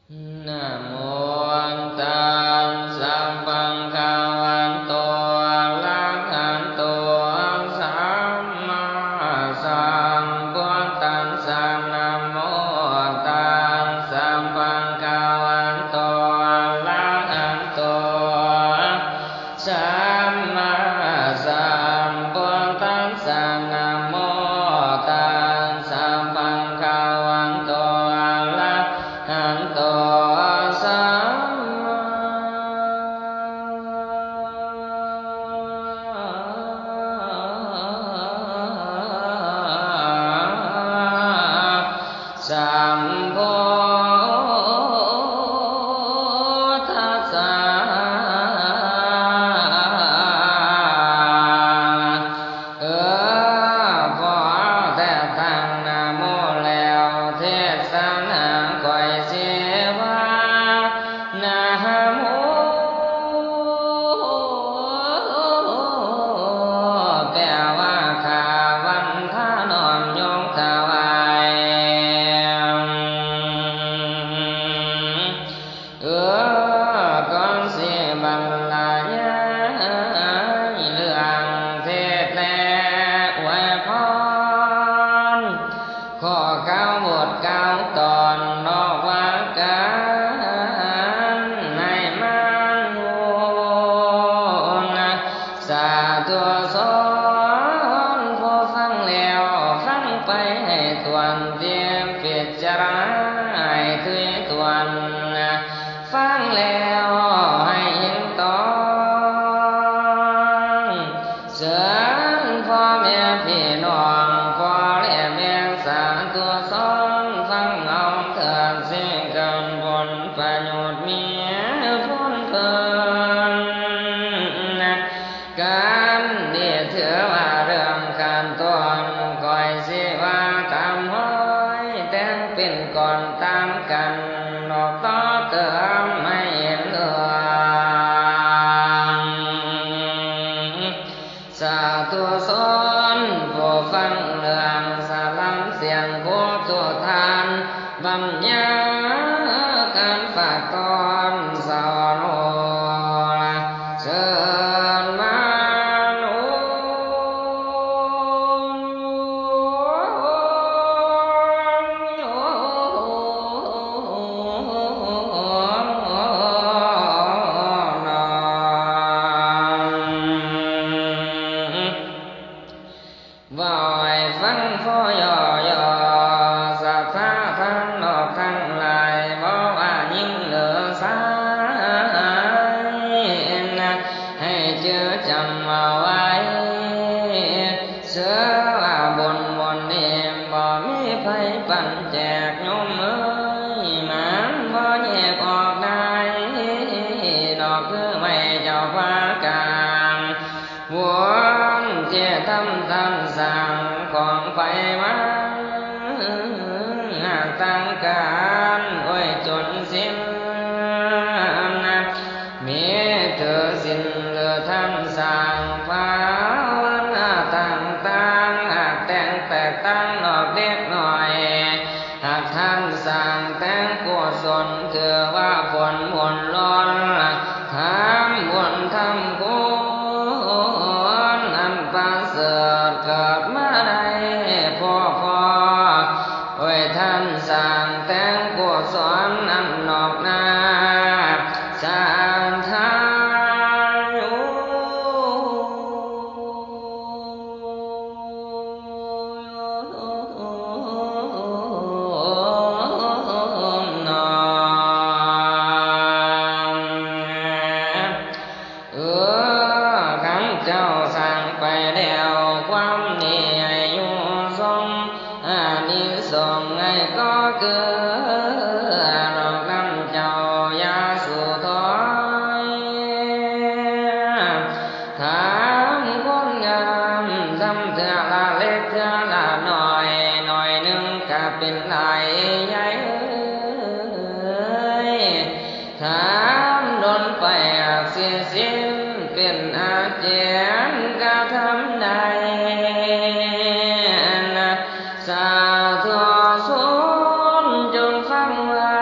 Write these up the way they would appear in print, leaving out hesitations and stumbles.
นะโมตัสสะภะคะวะโตอะระหะโตสัมมาสัมพุทธัสสะนะโมตัสสะภะคะวะโตอะระหะโตสัมมาสัมพุทธัสสะนะโมตัสสะภะคะวะโตอะระหะโตสัมพุทธัสสะพอแต่ตั้งนะโมแล้วเทศนาก่อยเสียว่านะโมแปลว่าข้าวันท่านอมยกถวายก่อนสิบรรลายเรื่องเทศและอวยพรขอเก้าบทเก้าตอนนอกว่ากันให้มันวนสาธุสอนผู้ฟังแล้วฟังไปให้ตวนเตรียมพิจารณาให้ถึงตวนฟังแล้วให้เห็นต้องเสือนพ่อแม่พี่น้องพ่อและแม่สาธุสอนฟังเอาเถิดสิ่งกันบนประโยชน์มีผลเกินการนี้ถือว่าเรื่องการต้นคอยสิว่าตามห้อยแต่งเป็นก่อนตามกันนอกต่อเติมให้เห็นเรื่องสาธุสอนผู้ฟังเรื่องสาลังเสียงผู้ทุกทานบำยาการฝากตอนสอนโอเชิญมาโนว่าให้ฟังพอย่อสัทธาทั้งนอกทั้งหลายบ่ว่ายิ่งเหลือสายให้เจอจำเอาไว้เสือว่าบนนี้บ่มีไผปั่นแจกโยมเอ้ยมันบ่แยกออกได้ดอกคือไม่เจ้าฟ้ากลางวนเจทำสั่งของไปมาตั้งการโอ้ยจนสิ้นมีเธอสิ้นเหลือทำสั่งภาวนาต่างหากแต่งแตกตั้งนอกเล็กหน่อยหากท่านสั่งแต่งกุศลถือว่าผลล้นทำบุญทำกุศลอันประเสริฐเกิดมาได้พอโอ้ยท่านสั่งแต่งกุศลอันนอกหน้าสานทายุขันเจ้าสั่งไปแล้วความนี้ให้อยู่ทรงอานิสงส์ให้ก็เกิดดอกน้ำเจ้ายาสู่ถอยถามคนงามทำเถื่อละเล็กเถื่อละหน่อยหนึ่งก็เป็นหลายใหญ่ถามโดนไปเสียสิ้นเป็นอาเจียนก็ทำได้สาธุสนจงฟังไว้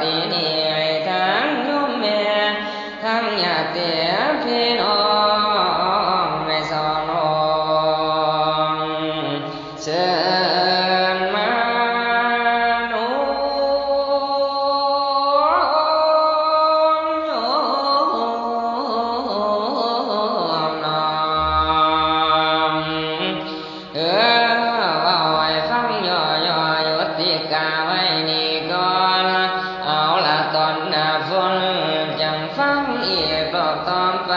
ปีนี้ให้ทั้งโยมแม่ทั้งญาติพี่น้องไม่สอนองเชิญมาโน้มน้อมเว่าให้ฟังย่อๆยุติกาไว้นี่ก่อนเอาละตอนหน้าฝนจังฟังอีกรอบต่อไป